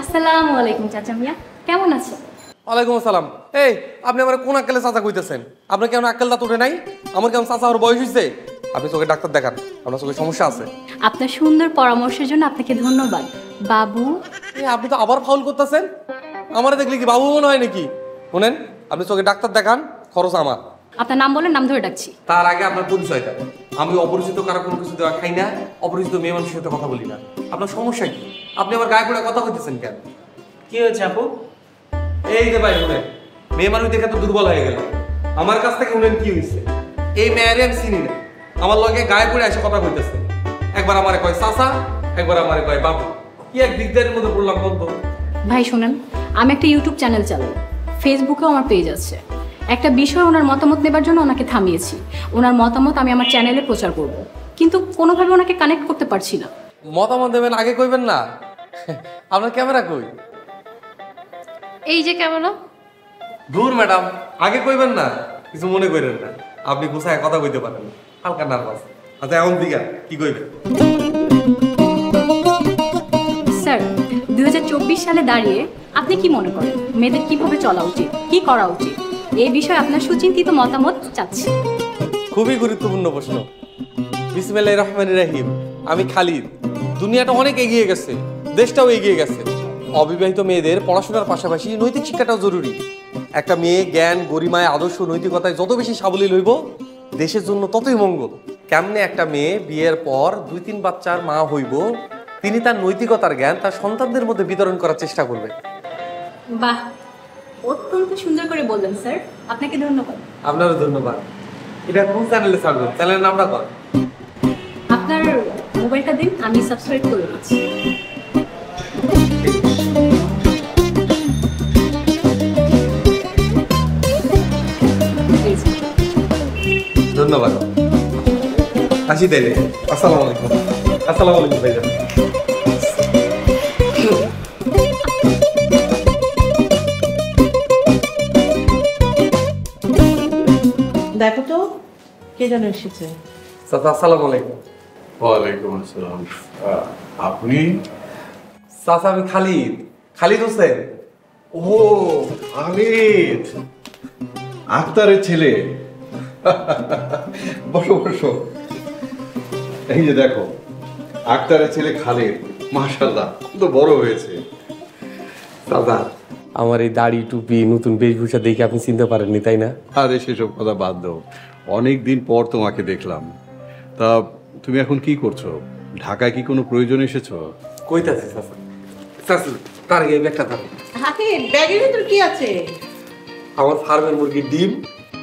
আসসালামু আলাইকুম চাচা মিয়া, কেমন আছেন? ওয়ালাইকুম আসসালাম। এই আপনি আমার কোন আক্কেলে চাচা কইতেছেন? আপনার কেমন আক্কেল দাঁত ওঠে নাই? আমার কেমন চাচা আমার বয়স হয়েছে? আপনি চোখে ডাক্তার দেখান, আপনার চোখে সমস্যা আছে। আপনার সুন্দর পরামর্শের জন্য আপনাকে ধন্যবাদ বাবু। আপনি তো আবার ফাউল করতেছেন। আমার দেখলে কি বাবু মনে হয় নাকি? শুনেন, আপনি চোখে ডাক্তার দেখান, খরচ আমার। আপনার নাম বলেন, নাম ধরে ডাকছি। তার আগে আপনার পরিচয়টা। আমি অপরিচিত কারো কোনো কিছু দেওয়া খাই না, অপরিচিত মেয়ে মানুষের সাথে কথা বলি না। আপনার সমস্যা কি? আপনি আমার গায়ে পড়ে কথা কইতেছেন কেন? কি হয়েছে আপু? এই যে ভাই শুনেন, মেয়ে মানুষ দেখে তো দুর্বল হয়ে গেল। আমার কাছ থেকে শুনেন কি হয়েছে। এই মেয়েরে আমি চিনি না, আমার লগে গায়ে পড়ে এসে কথা কইতেছে। একবার আমারে কয় চাচা, একবার আমারে কয় বাবু। কি এক দিকদারের মধ্যে পড়লাম বলতো। ভাই শুনেন, আমি একটা ইউটিউব চ্যানেল চালাই, ফেসবুকেও আমার পেজ আছে। একটা বিষয় ওনার মতামত নেবার জন্য ওনাকে থামিয়েছি। ওনার মতামত আমি আমার চ্যানেলে প্রচার করব, কিন্তু কোনোভাবে ওনাকে কানেক্ট করতে পারছি না। মতামত দেবেন আগে কইবেন না? আপনার ক্যামেরা কই? এই যে ক্যামেরা। দূর ম্যাডাম, আগে কইবেন না, কিছু মনে করেন না। আপনি গুছায় কথা কইতে পারেন, হালকা নার্ভাস। আচ্ছা এখন দিঘা কি কইবেন? স্যার, 2024 সালে দাঁড়িয়ে আপনি কি মনে করেন মেয়েদের কিভাবে চলা উচিত, কি করা উচিত? এই বিষয়ে আপনার সুচিন্তিত মতামত চাচ্ছি। খুবই গুরুত্বপূর্ণ প্রশ্ন। বিসমিল্লাহির রহমানির রহিম। আমি খালিদ। দুনিয়াটা অনেক এগিয়ে গেছে, দেশটাও এগিয়ে গেছে। অবিবাহিত মেয়েদের পড়াশোনার পাশাপাশি নৈতিক শিক্ষাটাও জরুরি। একটা মেয়ে জ্ঞান, গরিমায়, আদর্শ, নৈতিকতায় যত বেশি সাবলীল হইব, দেশের জন্য ততই মঙ্গল। কেমনে একটা মেয়ে বিয়ের পর 2-3 বাচ্চার মা হইব, তিনি তার নৈতিকতার জ্ঞান তার সন্তানদের মধ্যে বিতরণ করার চেষ্টা করবে। বাহ, অত্যন্ত সুন্দর করে বললেন স্যার, আপনাকে ধন্যবাদ। আপনারও ধন্যবাদ। এটা কোন চ্যানেলে ছাড়বেন? চ্যানেলের নামটা কর। আপনার মোবাইলটা দিন, আমি সাবস্ক্রাইব করে দিচ্ছি। ধন্যবাদ। আসি তাইলে। আসসালামু আলাইকুম। আসসালামু আলাইকুম ভাইজান। দেখো তো কে যেন এসেছে। চাচা আসসালামু আলাইকুম। ওয়ালাইকুম আসসালাম। আপনি? চাচা আমি খালিদ, খালিদ হোসেন। ও খালিদ, আক্তারের ছেলে। বসো বসো। এই যে দেখো, আক্তারের ছেলে খালিদ, মাশাআল্লাহ কত বড় হয়েছে। চাচা আমার এই দাড়ি, টুপি, নতুন বেশভূষা দেখে আপনি চিনতে পারেননি, তাই না? আরে সেসব কথা বাদ দাও, অনেক দিন পর তোমাকে দেখলাম। তা তুমি এখন কি করছো? ঢাকায় কি কোনো প্রয়োজন এসেছো? কইতাছি চাচা। চাচা তার আগে এই ব্যাগটা থাকো। হাতে ব্যাগের ভিতর কি আছে? আমার ফার্মের মুরগির ডিম,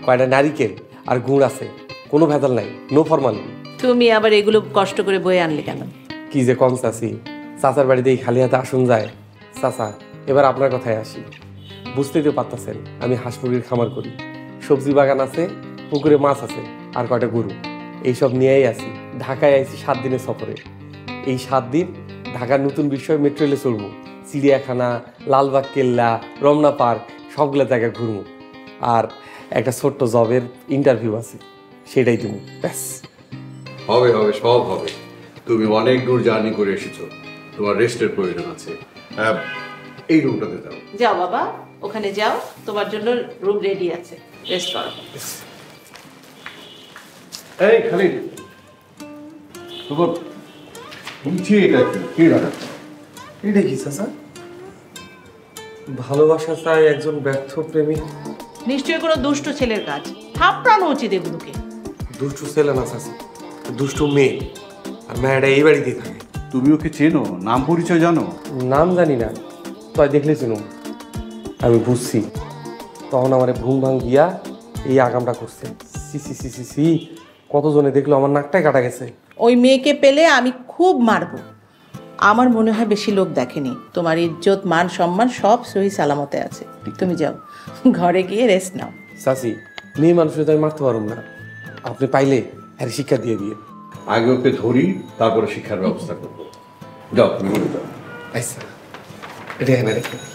কয়টা নারিকেল আর গুড় আছে, কোনো ভেজাল নাই, নো ফরমালিন। তুমি আবার এগুলো কষ্ট করে বয়ে আনলে কেন? কি যে কম চাচি, চাচার বাড়িতে এই খালি হাতে আসুন যায়। চাচা এবার আপনার কথায় আসি। বুঝতেই তো পারতেছেন আমি হাঁস মুরগির খামার করি, সবজি বাগান আছে, পুকুরে মাছ আছে, আর কয়টা গরু, এইসব নিয়েই আসি। ঢাকায় আইছি 7 দিনের সফরে। এই 7 দিন ঢাকার নতুন বিষয় মেট্রো রেলে চড়বো, চিড়িয়াখানা, লালবাগ কেল্লা, রমনা পার্ক, সবগুলো জায়গায় ঘুরবো। আর একটা ছোট্ট জবের ইন্টারভিউ আছে, সেটাই তুমি ব্যাস। হবে হবে, সব হবে। তুমি অনেক দূর জার্নি করে এসেছো, তোমার রেস্টের প্রয়োজন আছে। এই রুমটাতে যাও। যাও বাবা, ওখানে যাও, তোমার জন্য রুম রেডি আছে, রেস্ট করো। এই খালিদ, তোমার বুঝছি এটা কি রাখা? এটা কি চাচা? ভালোবাসা চাই একজন ব্যর্থ প্রেমী। নিশ্চয়ই কোনো দুষ্ট ছেলের কাজ, থাপড়ানো উচিত এগুলোকে। দুষ্টু ছেলে না চাচা, দুষ্টু মেয়ে। আর মেয়েটা এই বাড়িতেই থাকে। তুমি ওকে চেনো? নাম পরিচয় জানো? নাম জানি না, তাই দেখলে চিনুম। আমি বুঝছি তখন আমার ঘুম ভাঙ গিয়া এই আগামটা করছে। সি সি সি সি সি, কতজনে দেখলো আমার নাকটাই কাটা গেছে। ওই মেয়েকে পেলে আমি খুব মারবো। আমার মনে হয় বেশি লোক দেখেনি। তোমার ইজ্জত, মান, সম্মান সব সহি সালামতে আছে। তুমি যাও, ঘরে গিয়ে রেস্ট নাও। চাচি, মেয়ে মানুষের তো আমি মারতে পারুম না। আপনি পাইলে আর শিক্ষা দিয়ে দিয়ে। আগে ওকে ধরি, তারপরে শিক্ষার ব্যবস্থা করবো। যাও তুমি বলে যাও। আচ্ছা, এটা এনে রেখে দিই।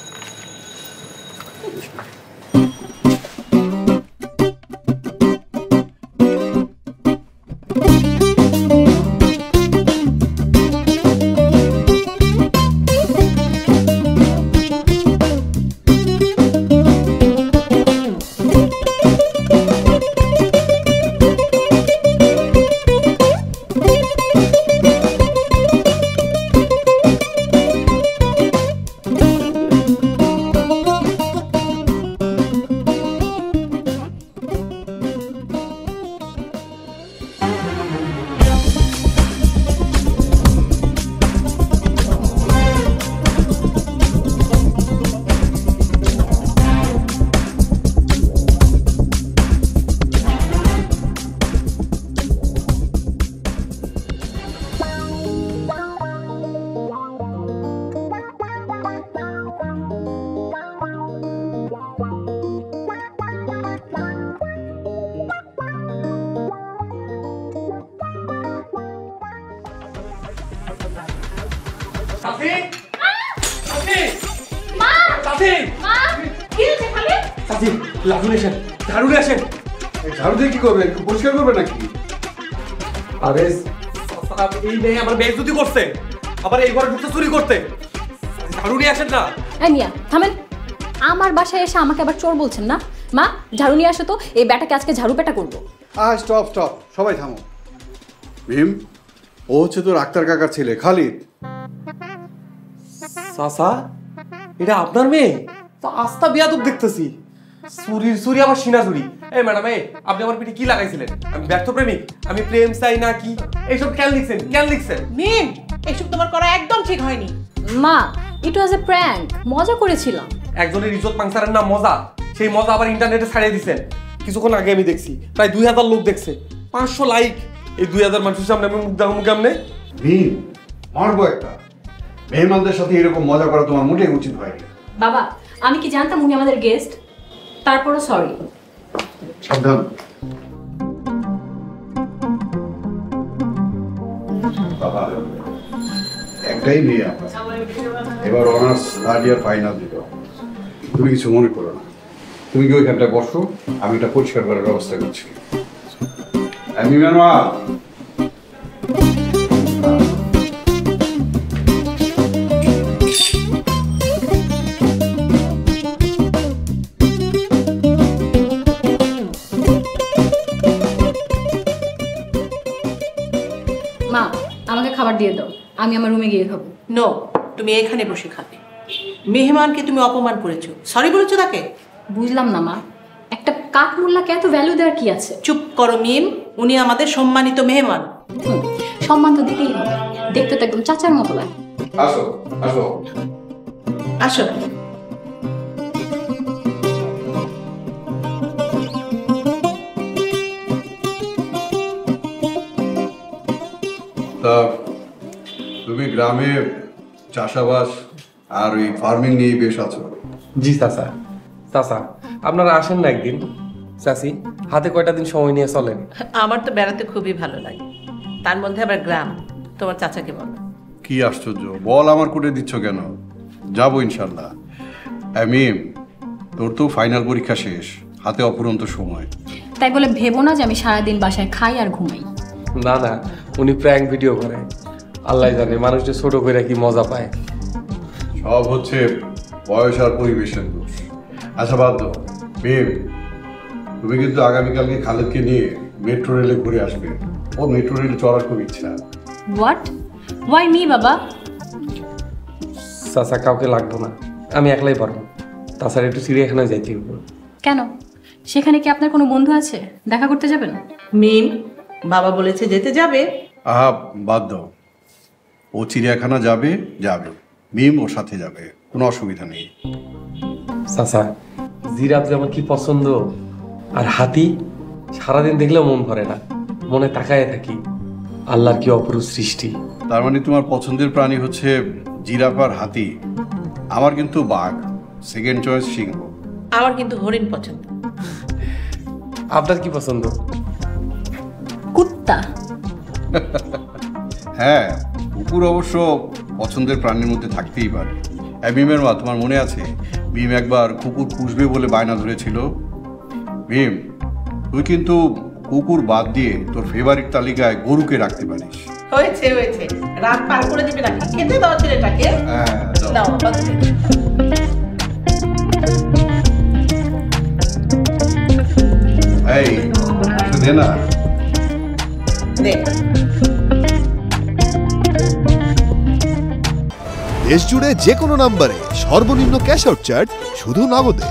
চাচি মা কি হয়েছে খালি? চাচি লাঠি নিয়ে আসেন, ঝাড়ু নিয়ে আসেন। এই ঝাড়ু দিয়ে কি করবে, পরিষ্কার করবে নাকি? আরে চাচা, এই মেয়ে আমার বেইজ্জতি করছে, আবার এই ঘরে ঢুকতে চুরি করতে। ঝাড়ু নিয়ে আসেন না। এই মিয়া থামেন, আমার বাসায় এসে আমাকে আবার চোর বলছেন না? মা ঝাড়ু নিয়ে আসো তো, এই ব্যাটাকে আজকে ঝাড়ু পেটা করবো। স্টপ স্টপ, সবাই থামো। ভীম, ও হচ্ছে তোর আক্তার কাকার ছেলে খালিদ। চাচা, এটা আপনার মেয়ে? তো আস্তা বিয়াদব দেখতেছি। চুরির চুরি আবার সিনা চুরি। এই ম্যাডাম, আপনি আমার পিঠে কি লাগাইছিলেন? আমি ব্যর্থ প্রেমিক, আমি প্রেম চাই না কি এইসব কেন লিখছেন, কেন লিখছেন? মিম, এসব তোমার করা একদম ঠিক হয়নি। মা ইট ওয়াজ এ প্র্যাঙ্ক, মজা করেছিলাম। একজনের ইজ্জত পাংসারের নাম মজা, সেই মজা আবার ইন্টারনেটে ছাড়িয়ে দিচ্ছেন। কিছুক্ষণ আগে আমি দেখছি প্রায় 2000 লোক দেখছে, 500 লাইক। এই 2000 মানুষের সামনে আমি মুখ দেখাবো কেমনে? ভীম, মারবো একটা। মেহমানদের সাথে এরকম মজা করা তোমার মোটেই উচিত হয়নি। বাবা আমি কি জানতাম উনি আমাদের গেস্ট? তারপরও সরি। সাবধান। বাবা, একটাই মেয়ে আমার, এবার অনার্স থার্ড ইয়ার ফাইনাল দিল। তুমি কিছু মনে করো না, তুমি কি ওইখানটায় বসো, আমি এটা পরিষ্কার করার ব্যবস্থা করছি। আমি ম্যানুয়াল। মা আমাকে খাবার দিয়ে দাও, আমি আমার রুমে গিয়ে খাবো। নো, তুমি এখানে বসে খাবে। মেহমানকে তুমি অপমান করেছো, সরি বলেছো তাকে? বুঝলাম না মা, একটা কাঠমোল্লাকে এত ভ্যালু দেওয়ার কি আছে? চুপ করো মিম, উনি আমাদের সম্মানিত মেহমান। সম্মান তো দিতেই হবে, দেখতে তো একদম চাচার মতো লাগে। আসো আসো। আসো। তা তুমি গ্রামে চাষাবাস আর ওই ফার্মিং নিয়ে বেশ আছো। জি চাচা। চাচা আপনারা আসেন না একদিন। চাচি, হাতে কয়টা দিন সময় নিয়ে চলেন। আমার তো বেড়াতে খুবই ভালো লাগে, তার মধ্যে আবার গ্রাম। তোমার চাচাকে বলো। কি আশ্চর্য, বল আমার কোটে দিচ্ছ কেন? যাবো ইনশাল্লাহ। মিম, তোর তো ফাইনাল পরীক্ষা শেষ, হাতে অপুরন্ত সময়। তাই বলে ভেবো না যে আমি সারাদিন বাসায় খাই আর ঘুমাই। না না, উনি প্র্যাঙ্ক ভিডিও করে। আল্লাহ জানে মানুষটা ছোট করে কি মজা পায়। সব হচ্ছে বয়স আর পরিবেশের দোষ। আচ্ছা বাদ দাও। মিম, তুমি কিন্তু আগামীকালকে খালেদকে নিয়ে মেট্রো রেলে ঘুরে আসবে। ও মেট্রো রেলে চড়ার খুব ইচ্ছা। হোয়াট? ওয়াই মি বাবা? চাচা কাউকে লাগবো না, আমি একলাই পারবো। তাছাড়া একটু চিড়িয়াখানায় যাইতে হবে। কেন, সেখানে কি আপনার কোনো বন্ধু আছে? দেখা করতে যাবেন? মিম, বাবা বলেছে যেতে যাবে। আহা বাদ দাও, ও চিড়িয়াখানা যাবে যাবে, মিম ওর সাথে যাবে, কোনো অসুবিধা নেই। চাচা, জিরাফ যে আমার কি পছন্দ, আর হাতি সারাদিন দেখলেও মন ভরে না, মনে তাকায় থাকি। আল্লাহর কি অপরূপ সৃষ্টি। তার মানে তোমার পছন্দের প্রাণী হচ্ছে জিরাফ আর হাতি। আমার কিন্তু বাঘ, সেকেন্ড চয়েস সিংহ। আমার কিন্তু হরিণ পছন্দ। আপনার কি পছন্দ? কুত্তা। হ্যাঁ, কুকুর অবশ্য পছন্দের প্রাণীর মধ্যে থাকতেই পারে। মিমের মা, তোমার মনে আছে মিম একবার কুকুর পুষবে বলে বায়না ধরেছিল? মিম, তুই কিন্তু কুকুর বাদ দিয়ে তোর ফেভারিট তালিকায় গরুকে রাখতে পারিস। হয়েছে হয়েছে, রাত পার করে দিবে নাকি? খেতে দাও ছেলেটাকে। হ্যাঁ, দাও। দাও বাবা। এই একটু দে না। দে। দেশ জুড়ে যে কোনো নম্বরে সর্বনিম্ন ক্যাশ আউট চার্জ শুধু নগদে।